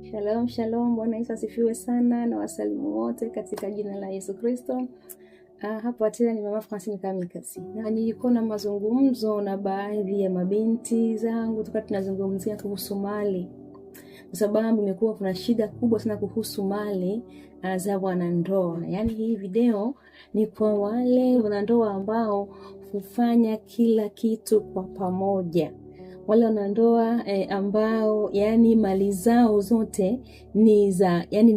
Shalom, shalom. Bwana Yesu asifiwe sana na wasalimu wote katika jina la Yesu Kristo. Hapa tena ni Mama Francine Kamikazi. Na nilikuwa na mazungumzo na baadhi ya mabinti zangu tukati tunazungumzia kuhusu mali. Kwa sababu imekuwa kuna shida kubwa sana kuhusu mali za wanandoa. Yaani hii video ni kwa wale wanandoa ambao hufanya kila kitu kwa pamoja. Wale wanandoa ambao yani mali zao zote ni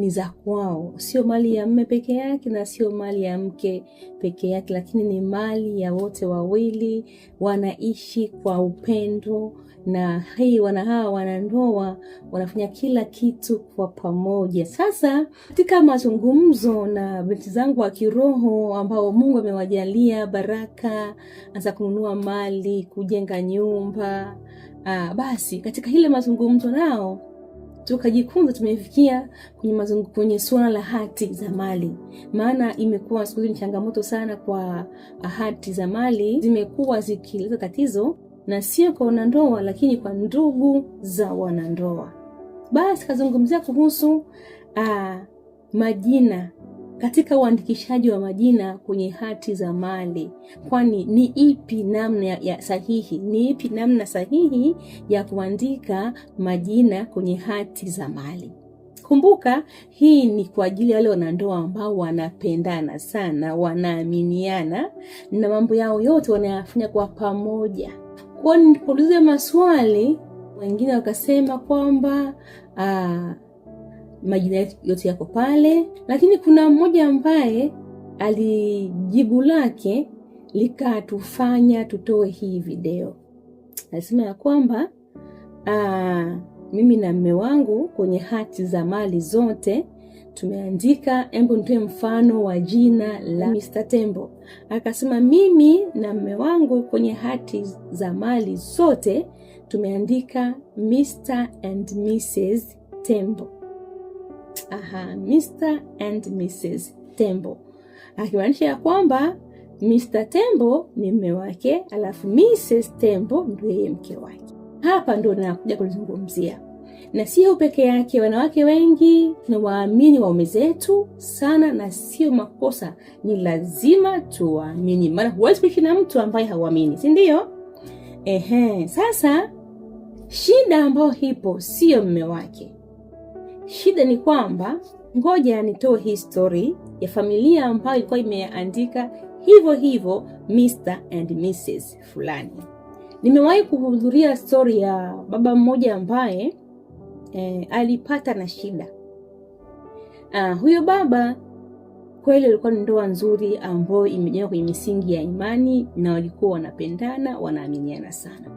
za kwao, sio mali ya mume peke yake na sio mali ya mke peke yake, lakini ni mali ya wote wawili, wanaishi kwa upendo, na hawa wanandoa wanafanya kila kitu kwa pamoja. Sasa katika mazungumzo na binti zangu wa kiroho ambao Mungu amewajalia baraka za kununua mali, kujenga nyumba, basi katika ile mazungumzo nao tukajifunza, tumefikia kwenye suala la hati za mali. Maana imekuwa siku hizi ni changamoto sana kwa hati za mali, zimekuwa zikileta tatizo na sio kwa wanandoa lakini kwa ndugu za wanandoa. Basi kazungumzia kuhusu majina katika uandikishaji wa majina kwenye hati za mali. Kwani ni ipi namna sahihi? Ni ipi namna sahihi ya kuandika majina kwenye hati za mali? Kumbuka hii ni kwa ajili ya wale wanandoa ambao wanapendana sana, wanaaminiana na mambo yao yote wanayafanya kwa pamoja. Kwa nilipoulizia maswali, wengine wakasema kwamba majina yote yako pale, lakini kuna mmoja ambaye alijibu lake likatufanya tutoe hii video. Alisema ya kwamba mimi na mume wangu kwenye hati za mali zote tumeandika, hebu nitoe mfano wa jina la Mr. Tembo. Akasema mimi na mume wangu kwenye hati za mali zote tumeandika Mr. and Mrs. Tembo. Mr. and Mrs. Tembo. Akimaanisha ya kwamba Mr. Tembo ni mume wake, alafu Mrs. Tembo ndiye mke wake. Hapa ndo nakuja kulizungumzia. Na sio peke yake, wanawake wengi tunawaamini waume zetu sana, na sio makosa, ni lazima tuwaamini. Maana huwezi kuishi na mtu ambaye hauamini, si ndio? Sasa shida ambayo hipo sio mume wake. Shida ni kwamba, ngoja nitoe history ya familia ambayo ilikuwa imeandika hivyo Mr. and Mrs. fulani. Nimewahi kuhudhuria story ya baba mmoja ambaye alipata na shida. Huyo baba kweli alikuwa ni ndoa nzuri ambayo imejengwa kwenye misingi ya imani na walikuwa wanapendana, wanaaminiana sana.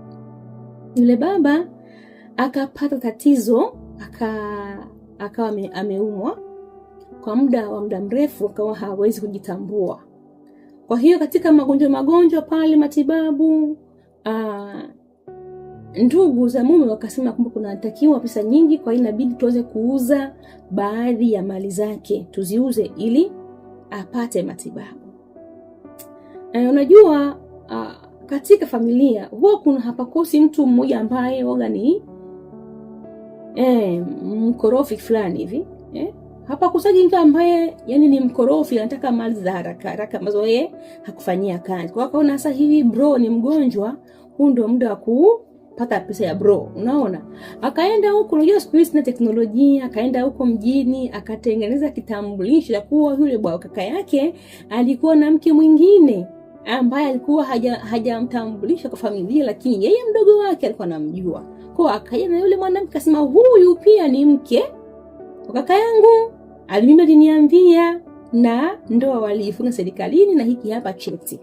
Yule baba akapata tatizo, akawa ameumwa kwa muda mrefu, akawa hawezi kujitambua. Kwa hiyo katika magonjwa pale matibabu, ndugu za mume wakasema kwamba kunatakiwa pesa nyingi, kwa hiyo inabidi tuweze kuuza baadhi ya mali zake, tuziuze ili apate matibabu. Unajua katika familia huwa kuna hapakosi mtu mmoja ambaye waga ni mkorofi fulani hivi. Hapa kusaji mtu ambaye yani ni mkorofi, anataka mali za haraka ambazo yeye hakufanyia kazi. Kwa kaona sasa hivi bro ni mgonjwa, huu ndio muda wa kupata pesa ya bro. Unaona? Akaenda huko, unajua siku hizi na teknolojia, akaenda huko mjini, akatengeneza kitambulisho cha kuwa yule bwana kaka yake alikuwa na mke mwingine ambaye alikuwa hajamtambulisha kwa familia, lakini yeye mdogo wake alikuwa anamjua. Kwa akaja na yule mwanamke akasema huyu pia ni mke wa kaka yangu, mimi aliniambia, na ndoa waliifunga serikalini na hiki hapa cheti.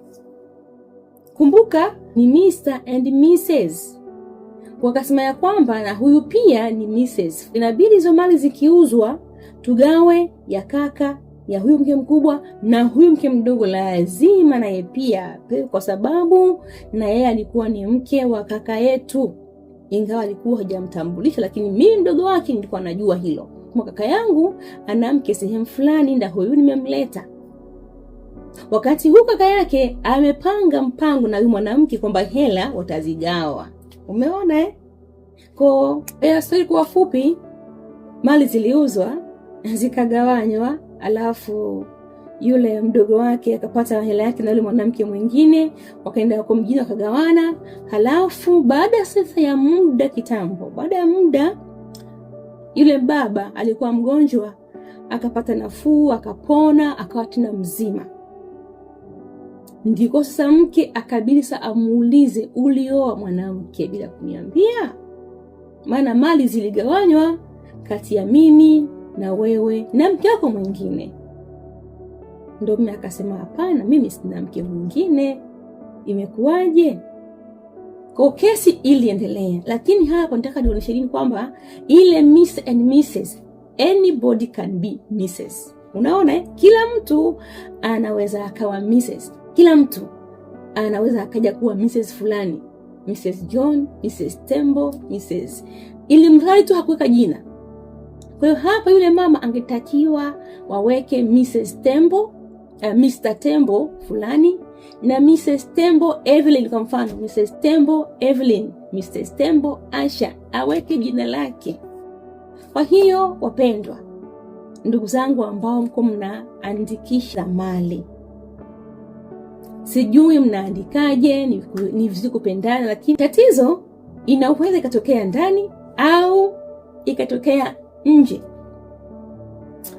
Kumbuka ni Mr. and Mrs. Wakasema ya kwamba na huyu pia ni Mrs. Inabidi hizo mali zikiuzwa tugawe ya kaka, ya huyu mke mkubwa, na huyu mke mdogo lazima naye pia, kwa sababu na yeye alikuwa ni mke wa kaka yetu, ingawa alikuwa hajamtambulisha, lakini mimi mdogo wake nilikuwa najua hilo. Kaka yangu ana mke sehemu fulani, ndio huyu nimemleta. Wakati huu kaka yake amepanga mpango na yule mwanamke kwamba hela watazigawa. Umeona Kwa story kwa fupi, mali ziliuzwa zikagawanywa, alafu yule mdogo wake akapata hela yake na yule mwanamke mwingine, wakaenda huko mjini wakagawana. Halafu baada sasa ya muda kitambo, baada ya muda yule baba alikuwa mgonjwa, akapata nafuu, akapona, akawa tena mzima. Ndiko sasa mke akabidi sasa amuulize, ulioa mwanamke bila kuniambia? Maana mali ziligawanywa kati ya mimi na wewe na mke wako mwingine. Ndio mume akasema, hapana, mimi sina mke mwingine. Imekuwaje? Kwa kesi iliendelea, lakini hapa nataka nionyeshe nini, kwamba ile Miss and Mrs, anybody can be Mrs. Unaona, kila mtu anaweza akawa Mrs. Kila mtu anaweza akaja kuwa Mrs fulani, Mrs John, Mrs Tembo, Mrs, ili mradi tu hakuweka jina. Kwa hiyo hapa yule mama angetakiwa waweke Mrs Tembo, Mr Tembo fulani na Mrs Tembo Evelyn. Kwa mfano, Mrs Tembo Evelyn, Mrs Tembo Asha, aweke jina lake. Kwa hiyo wapendwa, ndugu zangu ambao mko mnaandikisha mali, sijui mnaandikaje, ni vizuri kupendana, lakini tatizo inaweza ikatokea ndani au ikatokea nje.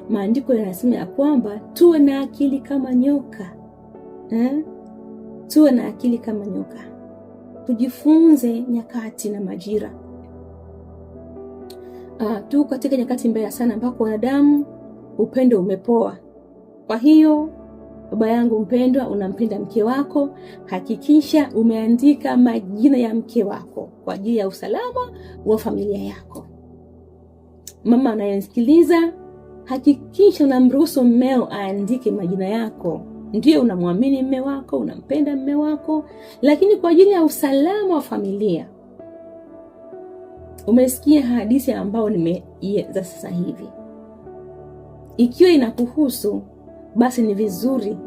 Maandiko yanasema ya kwamba tuwe na akili kama nyoka. Tuwe na akili kama nyoka. Tujifunze nyakati na majira. Tu katika nyakati mbaya sana ambako wanadamu upendo umepoa. Kwa hiyo baba yangu mpendwa, unampenda mke wako, hakikisha umeandika majina ya mke wako kwa ajili ya usalama wa familia yako. Mama anayesikiliza, hakikisha unamruhusu mmeo aandike majina yako. Ndio unamwamini mume wako, unampenda mume wako, lakini kwa ajili ya usalama wa familia. Umesikia hadithi ambayo nimeieleza sasa hivi. Ikiwa inakuhusu, basi ni vizuri,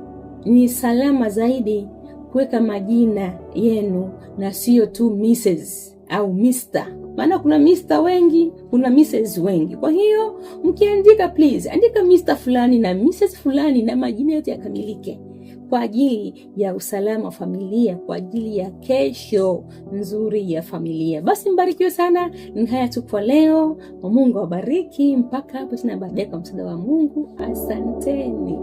ni salama zaidi kuweka majina yenu na sio tu Mrs au Mr. Maana kuna Mr wengi, kuna Mrs wengi. Kwa hiyo mkiandika, please andika Mr fulani na Mrs fulani na majina yote yakamilike kwa ajili ya usalama wa familia, kwa ajili ya kesho nzuri ya familia. Basi mbarikiwe sana. Ni haya tu kwa leo. Mungu awabariki mpaka hapo tena baadaye kwa msaada wa Mungu. Asanteni.